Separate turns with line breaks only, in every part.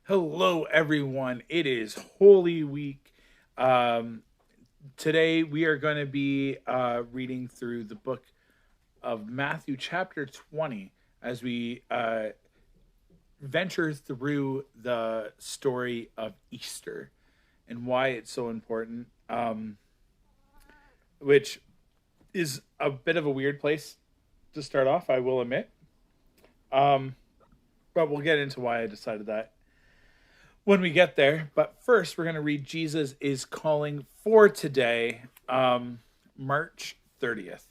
Hello, everyone. It is Holy Week. Um, Today, we are going to be reading through the book of Matthew, chapter 20, as we venture through the story of Easter and why it's so important, which is a bit of a weird place to start off, I will admit. Um, but we'll get into why I decided that when we get there. But first, we're going to read Jesus is Calling for today, March 30th.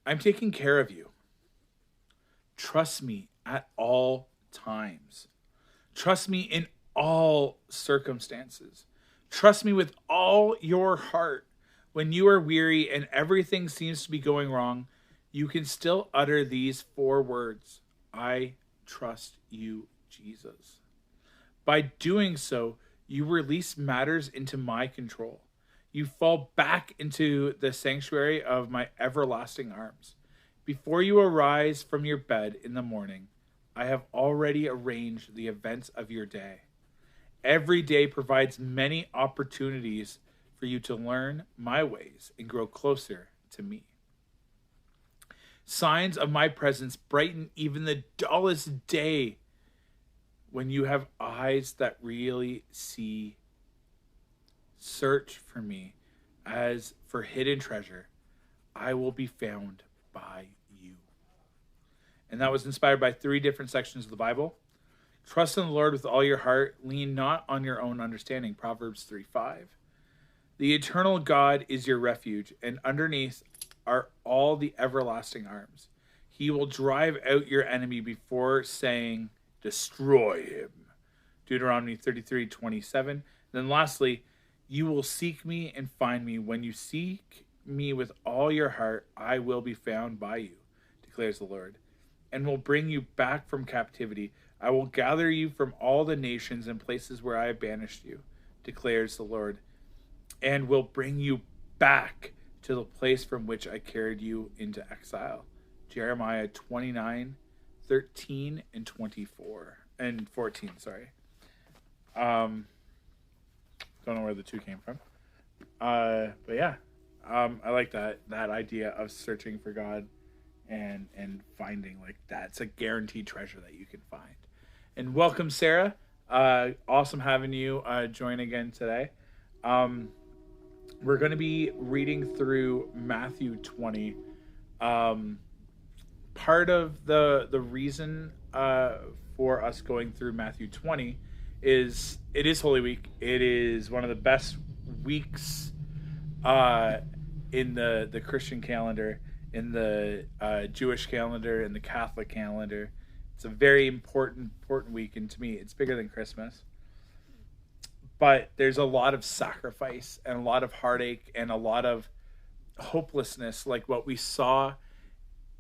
I'm taking care of you. Trust me at all times. Trust me in all circumstances. Trust me with all your heart. When you are weary and everything seems to be going wrong, you can still utter these four words: I trust you, Jesus. By doing so, you release matters into my control. You fall back into the sanctuary of my everlasting arms. Before you arise from your bed in the morning, I have already arranged the events of your day. Every day provides many opportunities for you to learn my ways and grow closer to me. Signs of my presence brighten even the dullest day when you have eyes that really see. Search for me as for hidden treasure. I will be found by you. And that was inspired by three different sections of the Bible. Trust in the Lord with all your heart. Lean not on your own understanding. Proverbs 3:5. The eternal God is your refuge, and underneath are all the everlasting arms. He will drive out your enemy before saying, destroy him. Deuteronomy 33:27. Then lastly, you will seek me and find me. When you seek me with all your heart, I will be found by you, declares the Lord, and will bring you back from captivity. I will gather you from all the nations and places where I have banished you, declares the Lord, and will bring you back to the place from which I carried you into exile. Jeremiah 29:13 and 24 and 14. Sorry. Don't know where the two came from. But yeah, I like that idea of searching for God and finding, like, that's a guaranteed treasure that you can find. And welcome, Sarah. Awesome having you join again today. We're going to be reading through Matthew 20. Part of the reason for us going through Matthew 20 is it is Holy Week. It is one of the best weeks in the Christian calendar, in the Jewish calendar, in the Catholic calendar. It's a very important week, and to me, it's bigger than Christmas. But there's a lot of sacrifice and a lot of heartache and a lot of hopelessness, like what we saw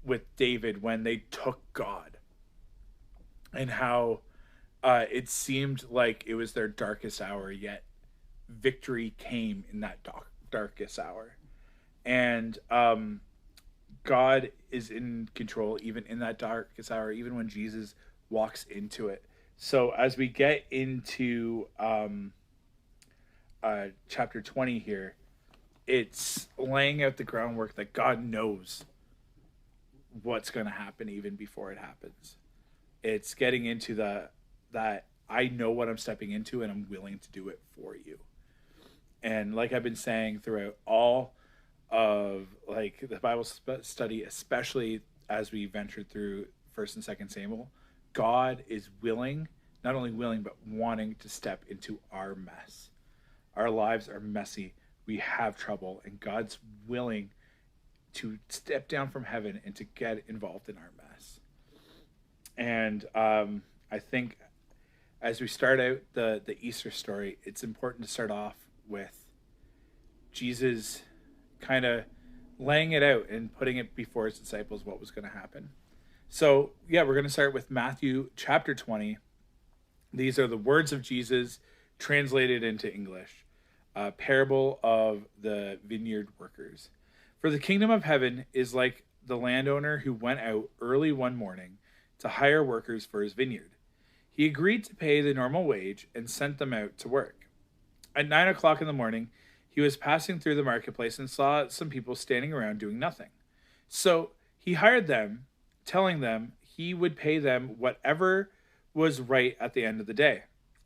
with David when they took God, and how it seemed like it was their darkest hour, yet victory came in that darkest hour. And God is in control even in that darkest hour, even when Jesus walks into it. So as we get into chapter 20 here, it's laying out the groundwork that God knows what's going to happen even before it happens. It's getting into that I know what I'm stepping into and I'm willing to do it for you. And like I've been saying throughout all of, like, the Bible study, especially as we ventured through First and Second Samuel, God is willing, not only willing, but wanting to step into our mess. Our lives are messy. We have trouble, and God's willing to step down from heaven and to get involved in our mess. And I think as we start out the Easter story, it's important to start off with Jesus kind of laying it out and putting it before his disciples what was going to happen. So yeah, we're going to start with Matthew chapter 20. These are the words of Jesus translated into English. A parable of the vineyard workers. For the kingdom of heaven is like the landowner who went out early one morning to hire workers for his vineyard. He agreed to pay the normal wage and sent them out to work. At 9 o'clock in the morning, he was passing through the marketplace and saw some people standing around doing nothing. So he hired them, telling them he would pay them whatever was right at the end of the day.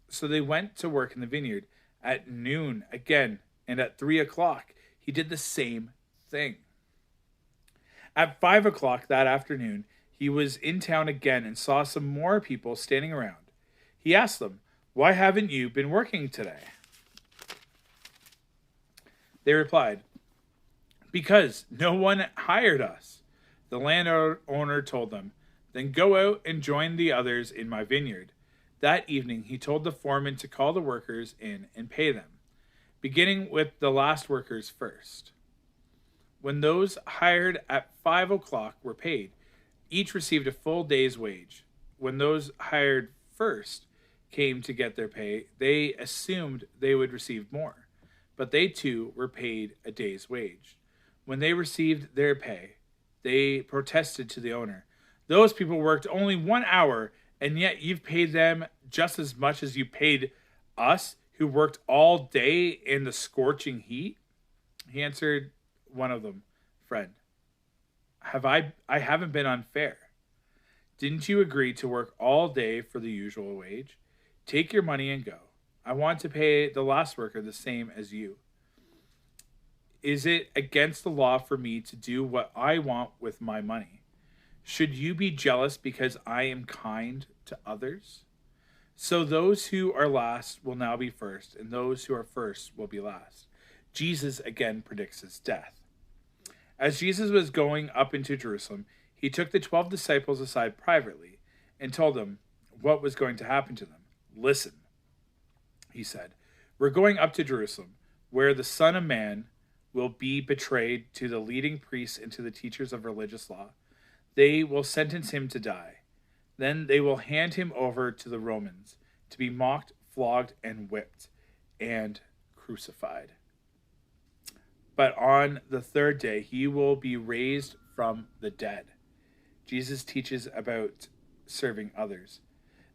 So they went to work in the vineyard. At noon again, and at 3 o'clock, he did the same thing. At 5 o'clock that afternoon, he was in town again and saw some more people standing around. He asked them, "Why haven't you been working today?" They replied, "Because no one hired us." The landowner told them, "Then go out and join the others in my vineyard." That evening, he told the foreman to call the workers in and pay them, beginning with the last workers first. When those hired at 5 o'clock were paid, each received a full day's wage. When those hired first came to get their pay, they assumed they would receive more, but they too were paid a day's wage. When they received their pay, they protested to the owner, "Those people worked only 1 hour, and yet you've paid them just as much as you paid us, who worked all day in the scorching heat." He answered one of them, "Friend, I haven't been unfair. Didn't you agree to work all day for the usual wage? Take your money and go. I want to pay the last worker the same as you. Is it against the law for me to do what I want with my money? Should you be jealous because I am kind to others? So those who are last will now be first, and those who are first will be last." Jesus again predicts his death. As Jesus was going up into Jerusalem, he took the 12 disciples aside privately and told them what was going to happen to them. "Listen," he said, "we're going up to Jerusalem, where the Son of Man will be betrayed to the leading priests and to the teachers of religious law. They will sentence him to die. Then they will hand him over to the Romans to be mocked, flogged, and whipped, and crucified. But on the third day, he will be raised from the dead." Jesus teaches about serving others.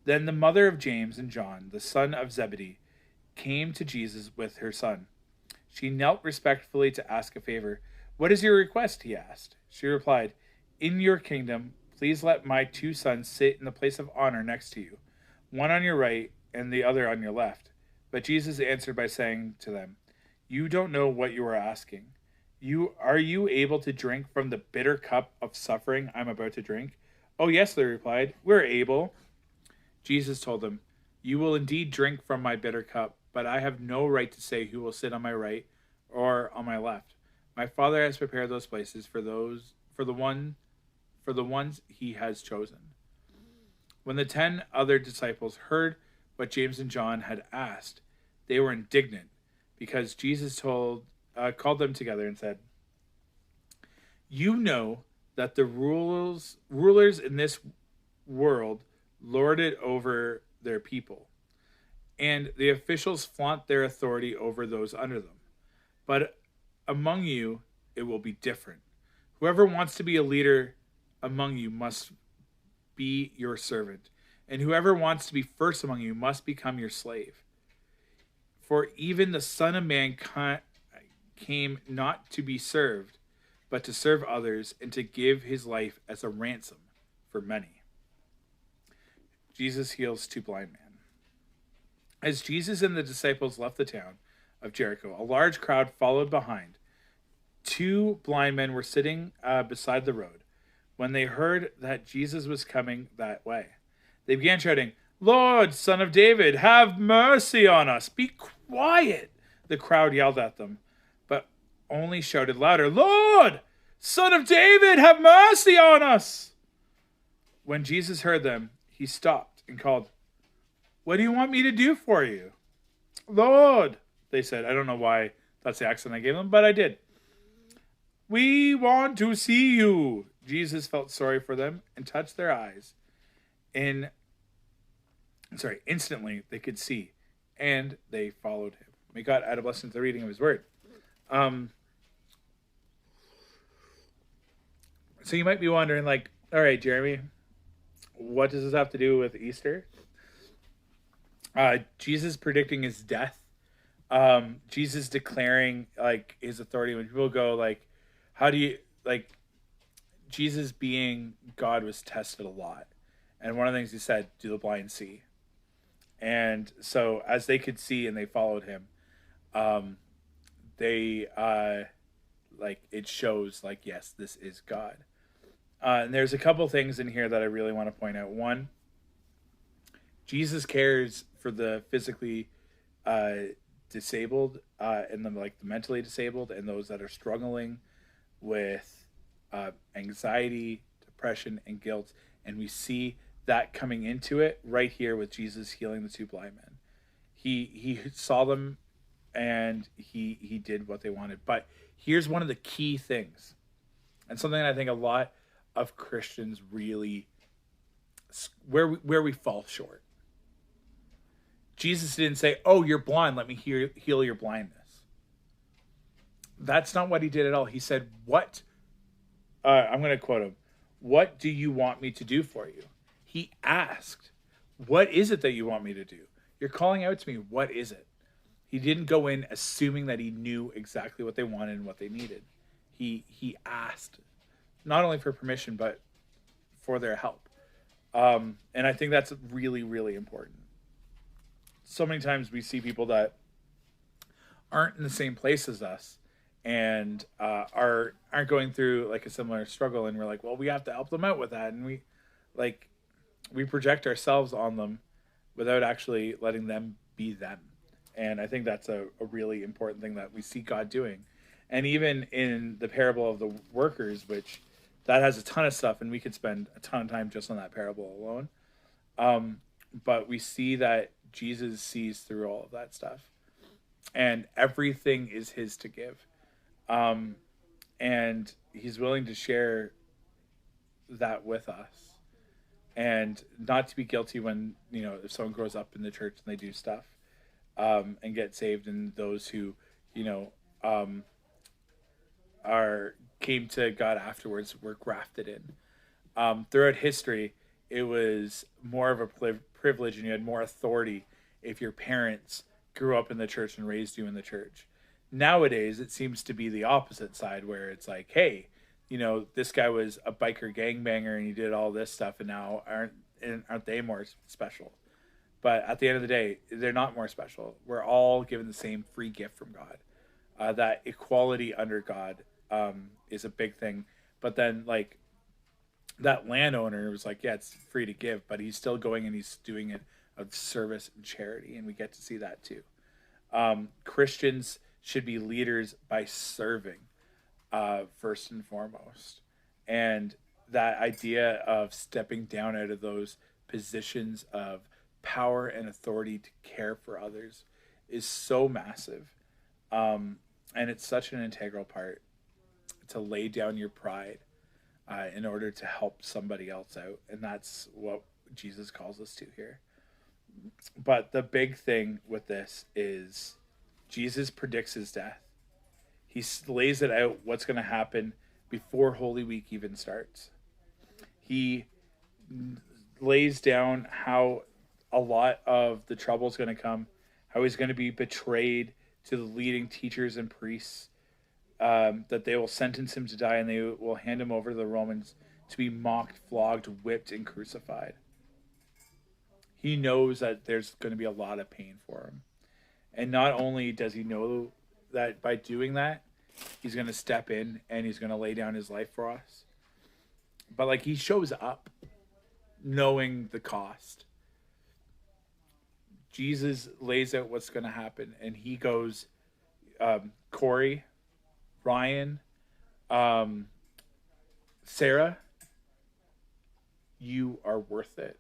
Then the mother of James and John, the son of Zebedee, came to Jesus with her son. She knelt respectfully to ask a favor. "What is your request?" he asked. She replied, "In your kingdom, please let my 2 sons sit in the place of honor next to you, one on your right and the other on your left." But Jesus answered by saying to them, "You don't know what you are asking. Are you able to drink from the bitter cup of suffering I'm about to drink?" "Oh, yes," they replied, "we're able." Jesus told them, "You will indeed drink from my bitter cup, but I have no right to say who will sit on my right or on my left. My Father has prepared those places for the ones he has chosen." When the 10 other disciples heard what James and John had asked, they were indignant because Jesus called them together and said, "You know that the rulers in this world lord it over their people, and the officials flaunt their authority over those under them. But among you, it will be different. Whoever wants to be a leader among you must be your servant, and whoever wants to be first among you must become your slave. For even the Son of Man came not to be served, but to serve others and to give his life as a ransom for many." Jesus heals 2 blind men. As Jesus and the disciples left the town of Jericho, a large crowd followed behind. 2 blind men were sitting beside the road. When they heard that Jesus was coming that way, they began shouting, "Lord, Son of David, have mercy on us." "Be quiet," the crowd yelled at them, but only shouted louder, "Lord, Son of David, have mercy on us." When Jesus heard them, he stopped and called, "What do you want me to do for you?" "Lord," they said. I don't know why that's the accent I gave them, but I did. "We want to see you." Jesus felt sorry for them and touched their eyes. Instantly they could see, and they followed him. May God add a blessing to the reading of his word. So you might be wondering, all right, Jeremy, what does this have to do with Easter? Jesus predicting his death. Jesus declaring like his authority. When people go like, how do you like Jesus being God was tested a lot, and one of the things he said, "Do the blind see?" And so as they could see and they followed him, um, they like it shows like yes, this is God. And there's a couple things in here that I really want to point out. One, Jesus cares for the physically uh, disabled and the mentally disabled and those that are struggling with anxiety, depression, and guilt. And we see that coming into it right here with Jesus healing the two blind men. He saw them and he did what they wanted. But here's one of the key things, and something that I think a lot of Christians really where we fall short. Jesus didn't say, "Oh, you're blind. Let me heal your blindness." That's not what he did at all. He said, "What?" I'm going to quote him. "What do you want me to do for you?" He asked, "What is it that you want me to do? You're calling out to me. What is it?" He didn't go in assuming that he knew exactly what they wanted and what they needed. He asked, not only for permission but for their help. And I think that's really really important. So many times we see people that aren't in the same place as us and aren't going through like a similar struggle, and we're like, well, we have to help them out with that, and like we project ourselves on them without actually letting them be them. And I think that's a really important thing that we see God doing. And even in the parable of the workers, which that has a ton of stuff, and we could spend a ton of time just on that parable alone. But we see that Jesus sees through all of that stuff, and everything is his to give. Um, and he's willing to share that with us, and not to be guilty when, if someone grows up in the church and they do stuff, and get saved, and those who, you know, um, are came to God afterwards were grafted in. Throughout history, it was more of a privilege, and you had more authority if your parents grew up in the church and raised you in the church. Nowadays, it seems to be the opposite side, where it's like, hey, this guy was a biker gangbanger and he did all this stuff, and now aren't they more special? But at the end of the day, they're not more special. We're all given the same free gift from God. That equality under God is a big thing. But then, like, that landowner was like, yeah, it's free to give, but he's still going and he's doing it of service and charity, and we get to see that too. Christians should be leaders by serving, first and foremost. And that idea of stepping down out of those positions of power and authority to care for others is so massive. And it's such an integral part to lay down your pride in order to help somebody else out. And that's what Jesus calls us to here. But the big thing with this is Jesus predicts his death. He lays it out what's going to happen before Holy Week even starts. He lays down how a lot of the trouble is going to come, how he's going to be betrayed to the leading teachers and priests, that they will sentence him to die, and they will hand him over to the Romans to be mocked, flogged, whipped, and crucified. He knows that there's going to be a lot of pain for him. And not only does he know that by doing that, he's going to step in and he's going to lay down his life for us, but like he shows up knowing the cost. Jesus lays out what's going to happen, and he goes, Corey, Ryan, Sarah, you are worth it.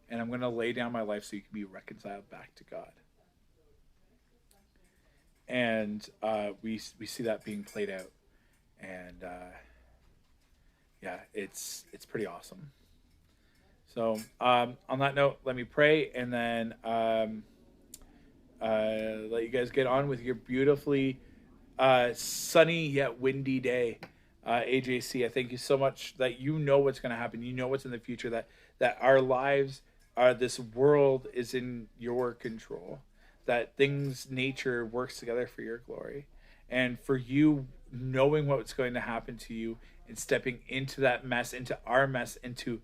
And I'm going to lay down my life so you can be reconciled back to God. And we see that being played out. And yeah, it's pretty awesome. So on that note, let me pray, and then let you guys get on with your beautifully sunny yet windy day. AJC, I thank you so much that you know what's going to happen. You know what's in the future, that our lives this world is in your control, that nature works together for your glory, and for you knowing what's going to happen to you and stepping into that mess, into our mess, into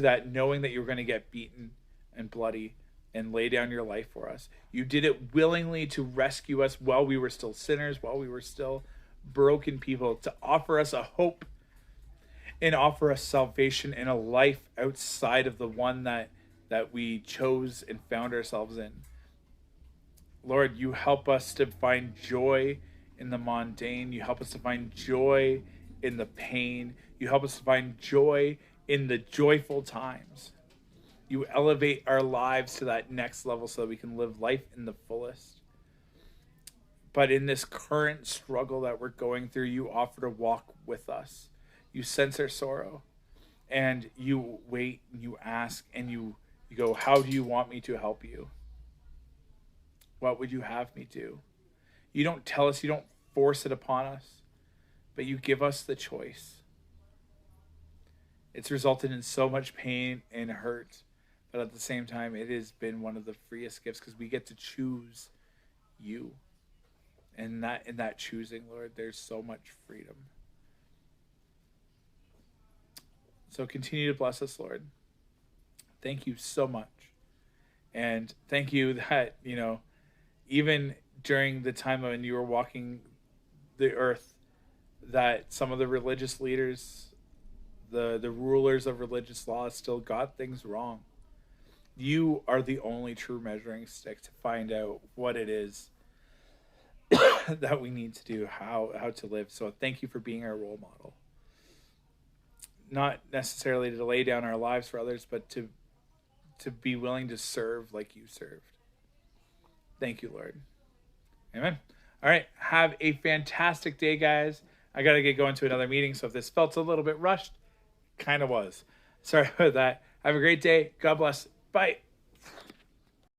that, knowing that you're going to get beaten and bloody and lay down your life for us. You did it willingly to rescue us while we were still sinners, while we were still broken people, to offer us a hope and offer us salvation and a life outside of the one that we chose and found ourselves in. Lord, you help us to find joy in the mundane. You help us to find joy in the pain. You help us to find joy in the joyful times. You elevate our lives to that next level so that we can live life in the fullest. But in this current struggle that we're going through, you offer to walk with us. You sense our sorrow, and you wait, and you ask, and you go, how do you want me to help you? What would you have me do? You don't tell us, you don't force it upon us, but you give us the choice. It's resulted in so much pain and hurt, but at the same time, it has been one of the freest gifts because we get to choose you. And in that choosing, Lord, there's so much freedom. So continue to bless us, Lord. Thank you so much. And thank you that, even during the time when you were walking the earth, that some of the religious leaders, the rulers of religious law, still got things wrong. You are the only true measuring stick to find out what it is that we need to do, how to live. So thank you for being our role model. Not necessarily to lay down our lives for others, but to be willing to serve like you served. Thank you, Lord. Amen. All right. Have a fantastic day, guys. I got to get going to another meeting, so if this felt a little bit rushed, kind of was. Sorry about that. Have a great day. God bless. Bye.